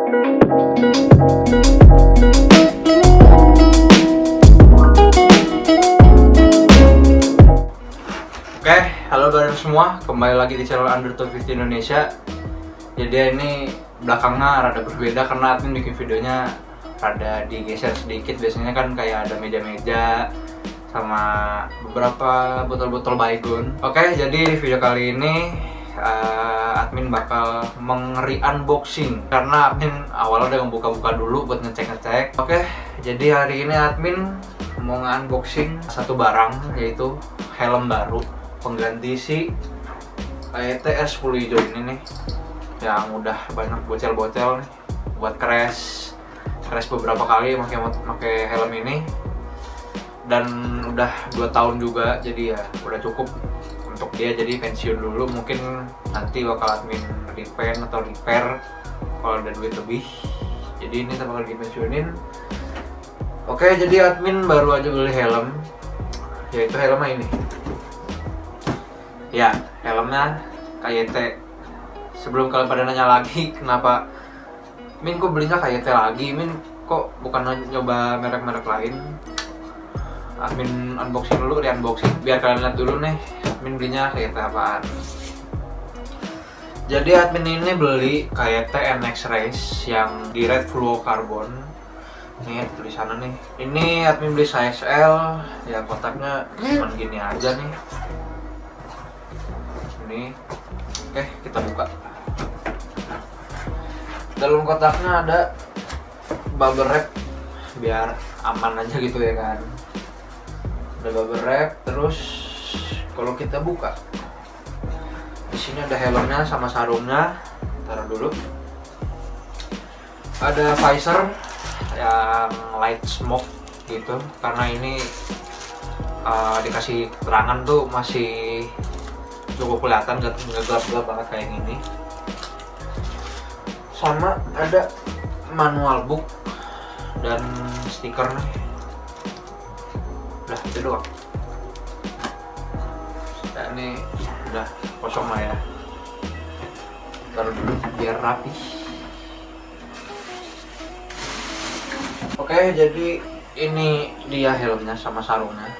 Oke, halo brother semua, kembali lagi di channel Under 250 Indonesia. Jadi ini belakangnya rada berbeda karena admin bikin videonya rada digeser sedikit. Biasanya kan kayak ada meja-meja sama beberapa botol-botol baygon. Oke, jadi di video kali ini admin bakal unboxing karena admin awalnya udah ngebuka-buka dulu buat ngecek-ngecek. Oke, jadi hari ini admin mau unboxing satu barang, yaitu helm baru pengganti si ETS 10 hijau ini nih, yang udah banyak bocel-bocel nih buat crash beberapa kali pakai helm ini, dan udah 2 tahun juga, jadi ya udah cukup untuk dia, jadi pensiun dulu. Mungkin nanti bakal admin repaint atau repair kalau ada duit lebih, jadi ini bakal dipensiunin. Oke, jadi admin baru aja beli helm, yaitu helmnya ini ya, helmnya KYT. Sebelum kalian pada nanya lagi kenapa Min kok belinya KYT lagi, Min kok bukan nyoba merek-merek lain, admin unboxing dulu, unboxing biar kalian lihat dulu nih admin belinya KYT apaan. Jadi admin ini beli KYT NX Race yang di red fluorocarbon. Nih tulisannya nih, ini admin beli size L ya, kotaknya cuman gini aja nih. Ini oke, kita buka. Dalam kotaknya ada bubble wrap biar aman aja gitu ya kan. Ada bubble wrap, terus kalau kita buka di sini ada helmnya sama sarungnya. Taruh dulu. Ada visor yang light smoke gitu, karena ini dikasih keterangan tuh masih cukup kelihatan, nggak gelap-gelap banget kayak gini. Sama ada manual book dan stiker nih. Udah itu doang. Nah, ini udah kosong lah ya. Taruh dulu biar rapi. Oke, jadi ini dia helmnya sama sarungnya.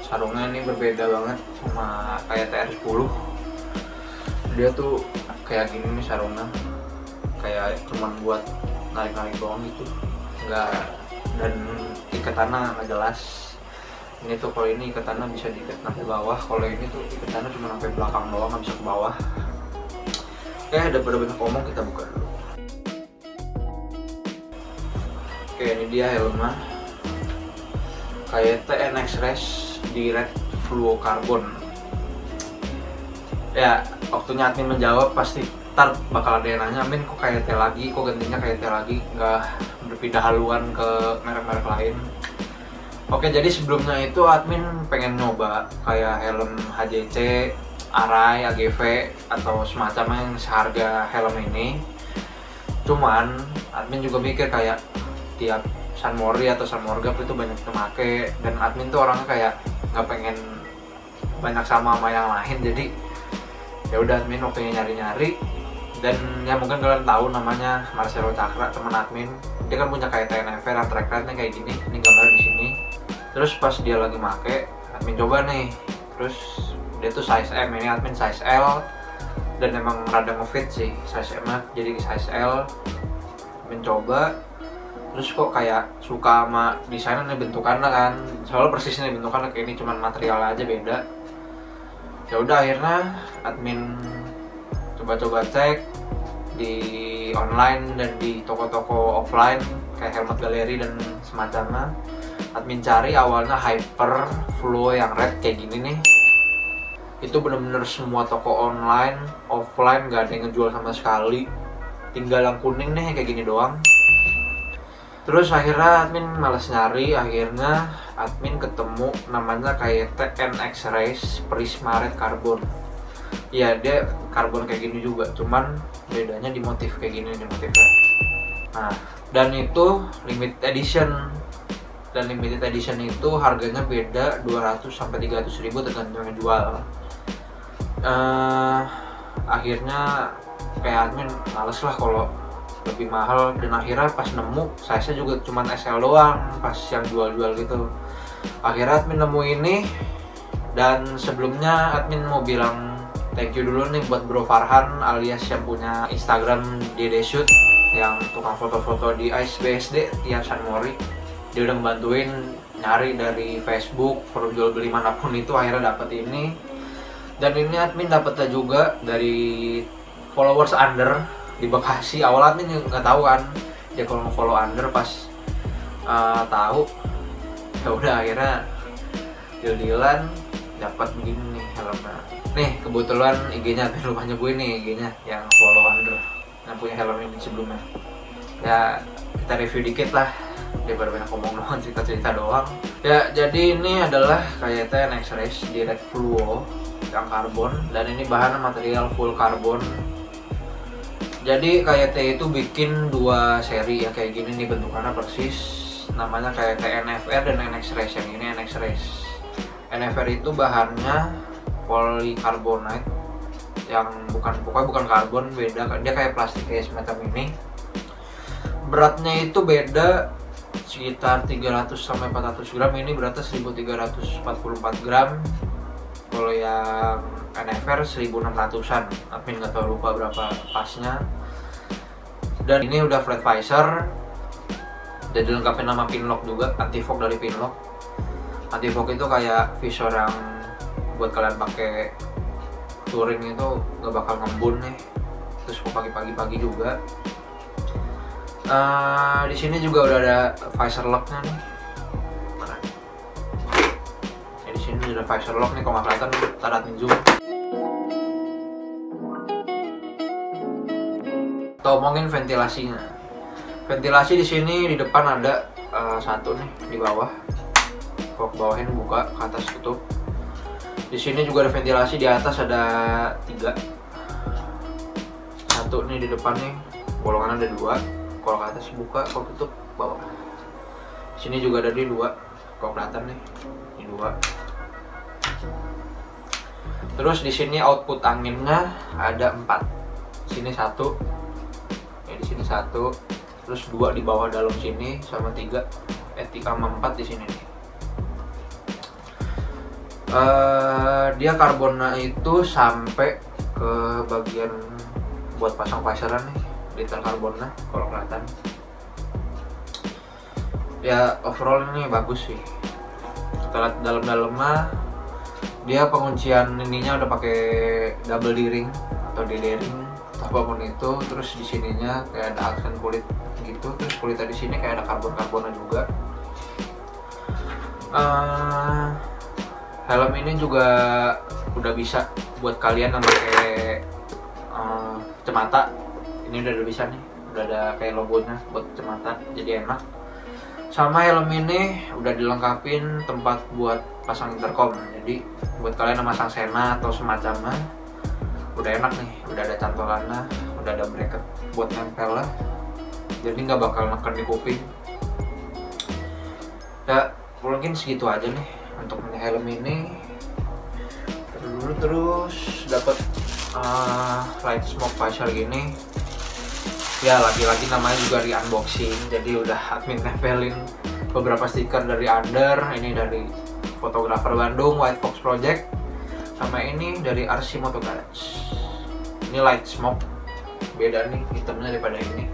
Sarungnya ini berbeda banget sama kayak TR10. Dia tuh kayak gini nih sarungnya, kayak cuman buat narik-narik doang gitu, enggak, dan ikatannya nggak jelas. Ini tuh kalau ini ikatannya bisa diikat sampai bawah, kalau ini tuh ikatannya cuma sampai belakang doang, nggak bisa ke bawah. Oke, daripada banyak ngomong, kita buka dulu. Oke, ini dia helmnya KYT NX Race di red fluorocarbon. Ya, waktunya admin menjawab pasti ntar bakal ada yang nanya, Min kok KYT lagi, kok gantinya KYT lagi, nggak berpindah haluan ke merek-merek lain. Oke, jadi sebelumnya itu admin pengen nyoba kayak helm HJC, Arai, AGV atau semacamnya yang seharga helm ini. Cuman admin juga mikir kayak tiap Sunmori atau Sunmorgap itu banyak yang make, dan admin tuh orangnya kayak nggak pengen banyak sama yang lain. Jadi ya udah, admin waktunya nyari-nyari, dan ya mungkin kalian tahu namanya Marcelo Cakra, teman admin. Dia kan punya kayak TNFR yang track ride-nya kayak gini, ini gambar di sini. Terus pas dia lagi make, admin coba nih, terus dia tuh size M, ini admin size L, dan emang rada ngefit sih size M-nya, jadi size L. Admin coba, terus kok kayak suka sama desainnya, bentukannya kan, soalnya persisnya bentukannya kayak ini, cuman material aja beda. Ya udah, akhirnya admin coba-coba cek di online dan di toko-toko offline kayak Helmet Gallery dan semacamnya. Admin cari awalnya Hyper Fluo yang red kayak gini nih. Itu bener-bener semua toko online, offline gak ada yang ngejual sama sekali. Tinggal yang kuning nih kayak gini doang. Terus akhirnya admin malas nyari, akhirnya admin ketemu namanya kayak NX Race Prisma Red Carbon. Ya, dia karbon kayak gini juga, cuman bedanya di motif kayak gini nih motifnya. Nah, dan itu limited edition. Dan limited edition itu harganya beda 200 sampai 300 ribu tergantung yang jual. Akhirnya kayak admin males lah kalau lebih mahal, dan akhirnya pas nemu size-nya juga cuman SL doang pas yang jual-jual gitu. Akhirnya admin nemu ini, dan sebelumnya admin mau bilang thank you dulu nih buat Bro Farhan alias yang punya Instagram Dede Shoot, yang tukang foto-foto di Ice BSD Tian San Mori. Dia udah ngebantuin nyari dari Facebook, perlu jual beli manapun itu, akhirnya dapet ini. Dan ini admin dapetnya juga dari followers under di Bekasi. Awal admin nggak tahu kan dia kalau nge-follow under, pas tahu ya udah akhirnya deal-dealan dapat begini nih helmnya. Nih kebetulan IG-nya admin lupa nyebutin nih IG-nya yang follow under yang punya helm ini sebelumnya. Ya kita review dikit lah daripada banyak ngomong doang, cerita-cerita doang. Ya jadi ini adalah KYT NX Race Direct Fluo yang karbon, dan ini bahan material full karbon. Jadi KYT itu bikin dua seri ya kayak gini nih bentukannya persis, namanya KYT NFR dan NX Race. Yang ini NX Race. NFR itu bahannya polycarbonate yang bukan karbon, beda, dia kayak plastik kayak semacam ini. Beratnya itu beda sekitar 300 sampai 400 gram, ini beratnya 1344 gram. Kalau yang NFR 1600-an, admin nggak tahu, lupa berapa pasnya. Dan ini udah flat visor, dan dilengkapi nama pinlock juga, anti fog dari pinlock. Anti fog itu kayak visor yang buat kalian pakai touring itu nggak bakal ngembun nih. Terus mau pagi-pagi juga. Di sini juga udah ada visor locknya nih. Mana? Di sini udah visor lock nih, kalau nggak kelihatan ntar admin zoom. Kita omongin ventilasinya. Ventilasi di sini di depan ada satu nih di bawah. Kalau ke bawahin buka, ke atas tutup. Di sini juga ada ventilasi, di atas ada 3. Satu nih di depan nih, bolongan ada 2. Kalau ke atas buka, kalau tutup bawah. Di sini juga ada di 2. Kalau kelihatan nih, di 2. Terus di sini output anginnya ada 4. Di sini 1. Ya di sini 1. Terus 2 di bawah dalam sini sama 3. 3 sama 4 di sini nih. Dia karbonnya itu sampai ke bagian buat pasang visoran nih, detail karbonnya kalau kelihatan. Ya overall ini bagus sih. Kita lihat dalam-dalamnya, dia penguncian ininya udah pakai double D-ring atau D-ring atau apapun itu. Terus di sininya kayak ada aksen kulit gitu, terus kulitnya di sini kayak ada karbon-karbonnya juga. Helm ini juga udah bisa buat kalian yang pakai kacamata. Ini udah bisa nih, udah ada kayak logonya buat kacamata, jadi enak. Sama helm ini udah dilengkapin tempat buat pasang intercom, jadi buat kalian yang masang Sena atau semacamnya udah enak nih, udah ada cantolannya, udah ada bracket buat nempel lah, jadi nggak bakal neken di kuping. Ya mungkin segitu aja nih untuk helm ini. Terus dapat light smoke visor gini. Ya lagi-lagi namanya juga di unboxing, jadi udah admin nempelin beberapa stiker dari Under, ini dari fotografer Bandung White Fox Project, sama ini dari RC Moto Garage. Ini light smoke, beda nih hitamnya daripada ini.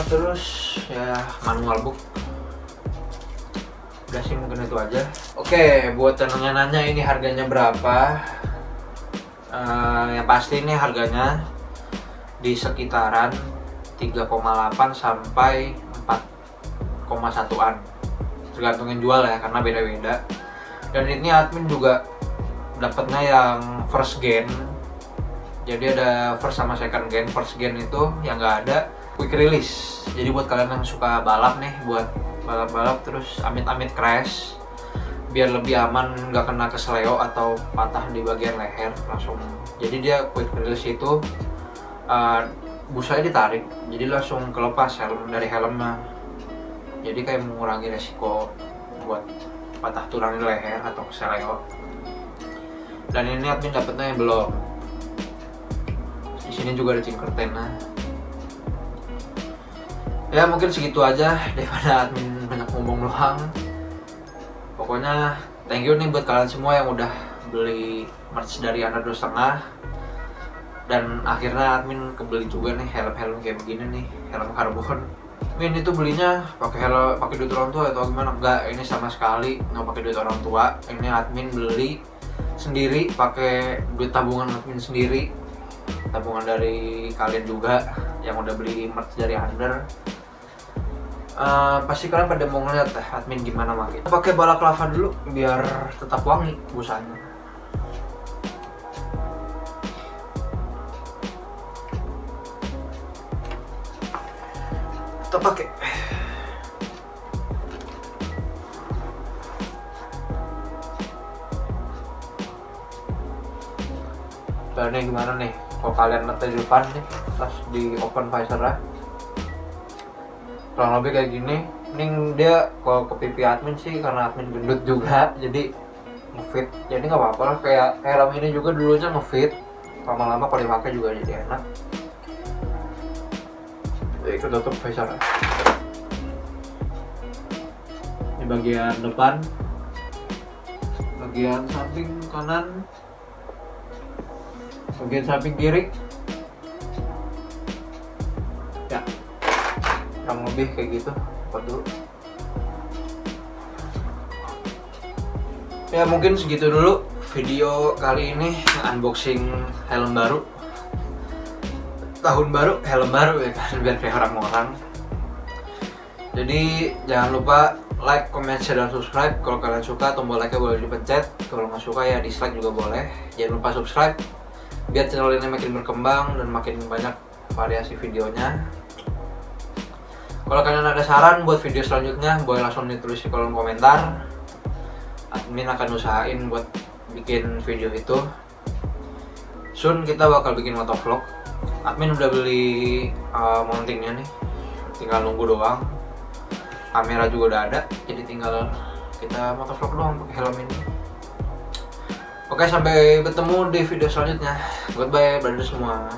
Terus ya manual book. Udah sih mungkin itu aja. Oke, buat yang nanya-nanya ini harganya berapa? Yang pasti ini harganya di sekitaran 3,8 sampai 4,1an, tergantungin jual ya, karena beda-beda. Dan ini admin juga dapatnya yang first gen, jadi ada first sama second gen. First gen itu yang nggak ada quick release, jadi buat kalian yang suka balap nih, buat balap-balap terus amit-amit crash, biar lebih aman nggak kena kesleo atau patah di bagian leher langsung. Jadi dia quick release itu busanya ditarik, jadi langsung kelepas dari helmnya, jadi kayak mengurangi resiko buat patah tulang di leher atau kesleo. Dan ini admin dapetnya yang belum. Di sini juga ada cingkertena. Ya mungkin segitu aja daripada admin banyak ngomong doang. Pokoknya thank you nih buat kalian semua yang udah beli merch dari Under 2,5. Dan akhirnya admin kebeli juga nih helm-helm kayak begini nih, helm karbon. Min itu belinya pakai duit orang tua atau gimana? Enggak, ini sama sekali nggak pakai duit orang tua. Ini admin beli sendiri pakai duit tabungan admin sendiri, tabungan dari kalian juga yang udah beli merch dari Under. Pasti kalian pada mau ngeliat admin gimana pakai. Pakai balaklava dulu biar tetap wangi busanya. Kita pakai. Bahannya gimana nih? Kalau kalian lihat di depan nih, pas di open visor lah, kurang lebih kayak gini. Ini dia kalau ke pipi admin sih karena admin gendut juga, jadi ngefit. Jadi nggak apa-apa lah. Kayak helm ini juga dulunya ngefit, lama-lama kalau dipakai juga jadi enak. Jadi ketutup visor. Ini bagian depan, bagian samping kanan, bagian samping kiri. Ya, kurang lebih kayak gitu. Buat dulu. Ya mungkin segitu dulu video kali ini, unboxing helm baru. Tahun baru, helm baru ya kan, biar kayak orang-orang. Jadi jangan lupa like, comment, share, dan subscribe. Kalau kalian suka, tombol like-nya boleh dipencet. Kalau nggak suka ya dislike juga boleh. Jangan lupa subscribe biar channel ini makin berkembang dan makin banyak variasi videonya. Kalau kalian ada saran buat video selanjutnya, boleh langsung ditulis di kolom komentar. Admin akan usahain buat bikin video itu. Soon kita bakal bikin motovlog. Admin udah beli mountingnya nih, tinggal nunggu doang. Kamera juga udah ada, jadi tinggal kita motovlog doang pakai helm ini. Oke, sampai bertemu di video selanjutnya. Goodbye brother semua.